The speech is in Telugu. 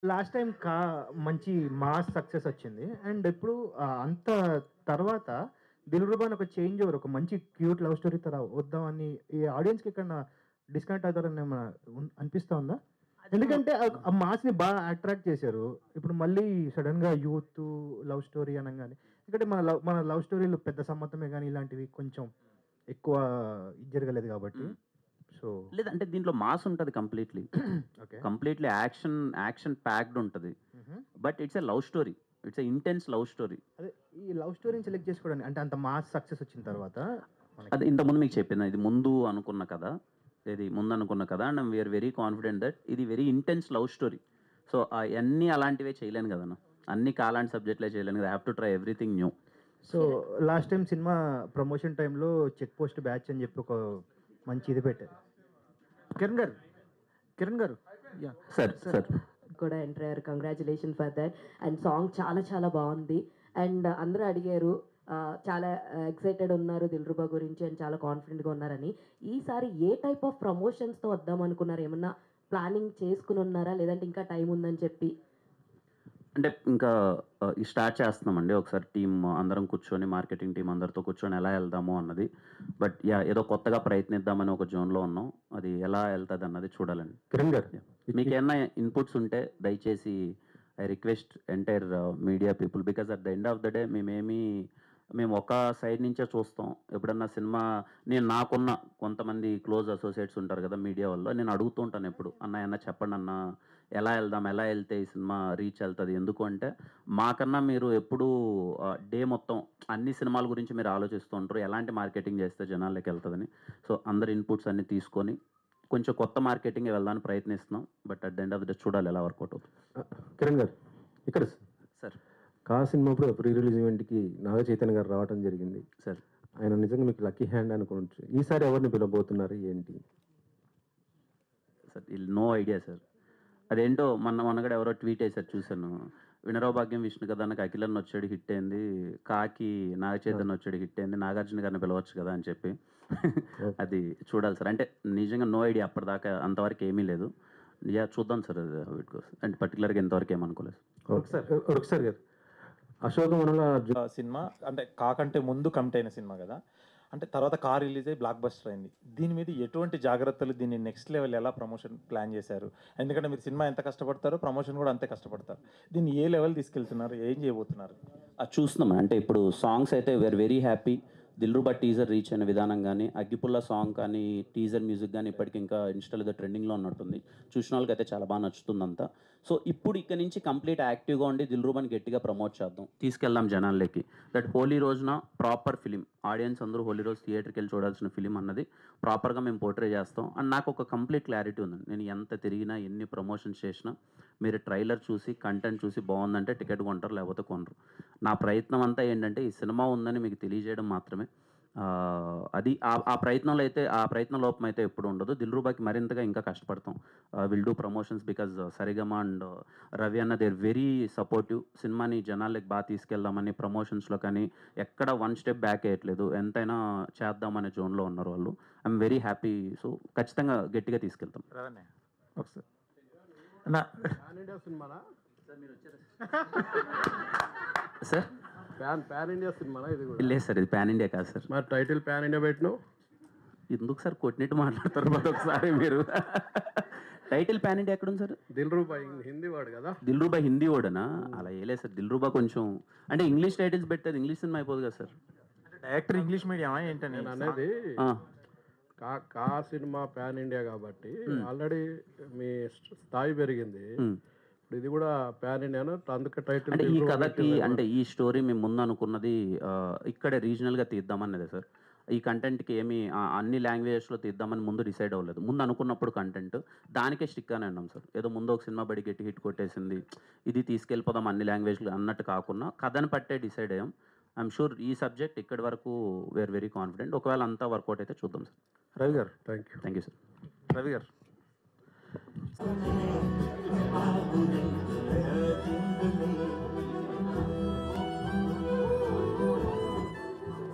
లాస్ట్ టైమ్ మంచి మాస్ సక్సెస్ వచ్చింది. అండ్ ఇప్పుడు అంత తర్వాత 'దిల్‌రుబా' అని ఒక చేంజ్ ఓవర్ ఒక మంచి క్యూట్ లవ్ స్టోరీ వద్దామని ఈ ఆడియన్స్‌కి ఎక్కడన్నా డిస్కనెక్ట్ అవుతారని ఏమన్నా అనిపిస్తా ఉందా? ఎందుకంటే ఆ మాస్‌ని అట్రాక్ట్ చేశారు. ఇప్పుడు మళ్ళీ సడెన్‌గా యూత్ లవ్ స్టోరీ అనంగానే ఎందుకంటే మన లవ్ స్టోరీలు పెద్ద సమ్మతమే గాని ఇలాంటివి కొంచెం ఎక్కువ ఇది జరగలేదు కాబట్టి. హ్మ్. సో లేదంటే దీంట్లో మాస్ ఉంటది completely. Okay. Completely action packed ఉంటది. హుహు. But it's a love story. It's a intense love story. అదే ఈ లవ్ స్టోరీని సెలెక్ట్ చేసుకోవడానికి అంటే అంత మాస్ సక్సెస్ వచ్చిన తర్వాత అది మనకి ఇంతకుముందు మీకు చెప్పాను. ఇది ముందు అనుకున్న కథ. ముందు అనుకున్న కథ and we're very confident that ఇది very intense love story. So, అయన్నీ అలాంటివే చేయలేను గదన్న. అన్ని కాలాంటి సబ్జెక్ట్‌లే చేయలేను గదా! I have to try everything new. So last time cinema promotion టైమ్‌లో చెక్ పోస్ట్ బ్యాచ్ అని చెప్పి ఒక మంచి ఇది పెట్టారు. కిరణ్ గారు, కిరణ్ గారు యాహ్! Sir, sir sir. కూడా ఎంటర్ అయ్యారు. Congratulation for that. And song చాలా చాలా బావుంది. అండ్ అందరూ అడిగారు చాలా ఎక్సైటెడ్ ఉన్నారు 'దిల్‌రుబా' గురించి అండ్ చాలా కాన్ఫిడెంట్‌గా ఉన్నారని. ఈసారి ఏ టైప్ ఆఫ్ ప్రమోషన్స్‌తో వద్దామనుకున్నారు? ఏమన్నా ప్లానింగ్ చేసుకొనున్నారా? లేదంటే ఇంకా టైం ఉందని చెప్పి? అంటే ఇంకా స్టార్ట్ చేస్తున్నామండి. ఒకసారి టీమ్ అందరం కూర్చొని మార్కెటింగ్ టీమ్ అందరితో కూర్చొని ఎలా ఎళ్దాము అన్నది. But yeah! ఏదో కొత్తగా ప్రయత్నిద్దామని ఒక జోన్‌లో ఉన్నాం. అది ఎలా ఎళ్తదన్నది చూడాలండి. కిరణ్ గారు యాహ్! మీకేమన్నా ఇన్‌పుట్స్ ఉంటే దయచేసి I request entire media people because at the end of the day మేము ఒక సైడ్ నుంచే చూస్తాం. ఎప్పుడన్నా సినిమా నాకున్న కొంతమంది క్లోజ్ అసోసియేట్స్ ఉంటారు కదా! మీడియా వాళ్ళు. నేను అడుగుతూ ఉంటాను ఎప్పుడు. "అన్న ఏమన్నా చెప్పండన్నా ఎలా ఎళ్దాం? ఎలా ఎళ్తే ఈ సినిమా రీచ్ ఎళ్తది?" ఎందుకు అంటే మాకన్నా మీరు ఎప్పుడూ డే మొత్తం అన్ని సినిమాల గురించి మీరు ఆలోచిస్తూ ఉంటారు. ఎలాంటి మార్కెటింగ్ చేస్తే జనాల్లోకి ఎళ్తదని. సో, అందరి ఇన్‌పుట్స్ అన్నీ తీసుకొని కొంచెం కొత్త మార్కెటింగ్‌కి వెళ్దామని ప్రయత్నిస్తున్నాం. But at the end of the day చూడాలి ఎలా వర్కౌట్ అవుతుంది. కిరణ్ గారు ఇక్కడ సార్, సినిమా అప్పుడు ప్రీ రిలీజ్ ఈవెంట్‌కి నాగ చైతన్య గారు రావడం జరిగింది. సార్. ఆయన నిజంగా మీకు లక్కీ హ్యాండ్ అనుకోవచ్చు. ఈసారి ఎవరిని పిలవబోతున్నారు ఏంటి? Sir no idea sir. అదేంటో మొన్న కూడా ఎవరో ట్వీట్ ఏసారు చూసాను. 'వినరో భాగ్యం విష్ణు కథానికి అఖిలన్న వచ్చాడు హిట్ అయింది. 'కాకి' నాగ చైతన్య వచ్చాడు హిట్ అయింది. నాగార్జున గారిని పిలవచ్చు కదా అని చెప్పి. అది చూడాలి సార్. అంటే నిజంగా నో ఐడియా అప్పటిదాకా అంతవరకు ఏమీ లేదు. యాహ్! చూద్దాం సార్ అది హౌ ఇట్ గోస్. అంటే పర్టిక్యులర్‌గా ఇంతవరకు ఏమనుకోలేదు. ఒకసారి గారు అశోకవనంలో సినిమా అంటే కాకంటే ముందు కమిట్ అయిన సినిమా కదా. అంటే తర్వాత రిలీజ్ అయ్యి బ్లాక్ బస్టర్ అయింది. దీని మీద ఎటువంటి జాగ్రత్తలు, దీన్ని నెక్స్ట్ లెవెల్ ఎలా ప్రమోషన్ ప్లాన్ చేశారు? ఎందుకంటే మీరు సినిమా ఎంత కష్టపడతారో ప్రమోషన్ కూడా అంతే కష్టపడతారు. దీన్ని ఏ లెవెల్ తీసుకెళ్తున్నారు? ఏం చేయబోతున్నారు? అది చూస్తున్నాం. అంటే ఇప్పుడు సాంగ్స్ అయితే we are very happy. 'Dilruba' teaser reach అయిన విధానం గానీ, 'అగ్గిపుల్ల' సాంగ్ కానీ, టీజర్ మ్యూజిక్ గానీ ఇప్పటికి ఇంకా ఇన్‌స్టాలో ఏదో ట్రెండింగ్‌లో ఉన్నట్టుంది. చూసిన వాళ్ళకైతే చాలా బాగా నచ్చుతుందంతా. సో, ఇప్పుడు ఇక్కడి నుంచి కంప్లీట్ యాక్టివ్‌గా ఉండి 'దిల్‌రుబా'ని గట్టిగా ప్రమోట్ చేద్దాం. తీసుకెళ్దాం జనాల్లోకి. దట్ హోలీ రోజున ప్రాపర్ ఫిల్మ్. ఆడియన్స్ అందరూ హోలీ రోజు థియేటర్‌కెళ్ళి చూడాల్సిన ఫిల్మ్ అన్నది ప్రాపర్‌గా మేము పోర్ట్రే చేస్తాం. అండ్ నాకు ఒక కంప్లీట్ క్లారిటీ ఉందండి. నేను ఎంత తిరిగినా, ఎన్ని ప్రమోషన్స్ చేసినా, మీరు ట్రైలర్ చూసి, కంటెంట్ చూసి బావుందంటే టికెట్ కొంటారు, లేకపోతే కొనరు. నా ప్రయత్నం అంతా ఏంటంటే ఈ సినిమా ఉందని మీకు తెలియజేయడం మాత్రమే. అది ఆ ప్రయత్నంలో అయితే ఆ ప్రయత్నం లోపం అయితే ఎప్పుడు ఉండదు. 'దిల్‌రుబా'కి మరింతగా ఇంకా కష్టపడతాం. Will do promotions because 'Saregama' and Ravi అన్న దే ఆర్ వెరీ సపోర్టివ్. సినిమాని జనాల్లోకి బాగా తీసుకెళ్దామని ప్రమోషన్స్‌లో కానీ ఎక్కడ వన్ స్టెప్ బ్యాక్ ఎయట్లేదు. ఎంతైనా చేద్దామనే జోన్‌లో ఉన్నారు వాళ్ళు. I'm very happy. సో, ఖచ్చితంగా గట్టిగా తీసుకెళ్తాం. రవణే ఒకసారి అన్న పాన్ ఇండియా సినిమానా? సార్? పాన్ ఇండియా సినిమానా ఇది కూడా? లేదు సార్, ఇది పాన్ ఇండియా కాదు సార్. మరి టైటిల్ పాన్ ఇండియా పెట్టినావు? ఎందుకు సార్ కొట్టినట్టు మాట్లాడతారు ప్రతొకసారి మీరు? టైటిల్ పాన్ ఇండియా ఎక్కడుంది సార్? దిల్‌రుబా హిందీ వాడు కదా. 'దిల్‌రుబా' హిందీ ఓడనా? అలా ఏలేదు సార్. 'దిల్‌రుబా' కొంచెం అంటే ఇంగ్లీష్ టైటిల్స్ పెట్టేది ఇంగ్లీష్ సినిమా అయిపోదు కదా సార్. డైరెక్టర్ ఇంగ్లీష్ మీడియమా ఏంటని? నేను అనేది ఆ, సినిమా పాన్ ఇండియా కాబట్టి ఆల్రెడీ మీ స్థాయి పెరిగింది. ఉమ్. ఇప్పుడు ఇది కూడా పాన్ ఇండియానా? అందుకే టైటిల్ అంటే ఈ దిల్‌రుబా కథకి పెట్టిండ్రు అంటే మరి. ఈ స్టోరీ మేము ముందు అనుకున్నది ఇక్కడే రీజనల్‌గా తీద్దామన్నదే సార్. ఈ కంటెంట్‌కి ఏమి అన్ని లాంగ్వేజెస్‌లో తీద్దామని ముందు డిసైడ్ అవ్వలేదు. ముందు అనుకున్నప్పుడు కంటెంట్ దానికే స్టిక్ అని అన్నాం సార్. ఏదో ముందు ఒక సినిమా బడి గట్టి హిట్ కొట్టేసింది. ఇది తీసుకెళ్ళిపోదాం అన్ని లాంగ్వేజ్‌లు అన్నట్టు కాకుండా కథను పట్టే డిసైడ్ అయ్యాం. ఐయామ్ షూర్ ఈ సబ్జెక్ట్ ఇక్కడి వరకు వీఆర్ వెరీ కాన్ఫిడెంట్. ఒకవేళ అంతా వర్కౌట్ అయితే చూద్దాం సార్. రవి గారు, thank you. Thank you sir. Ravi గారు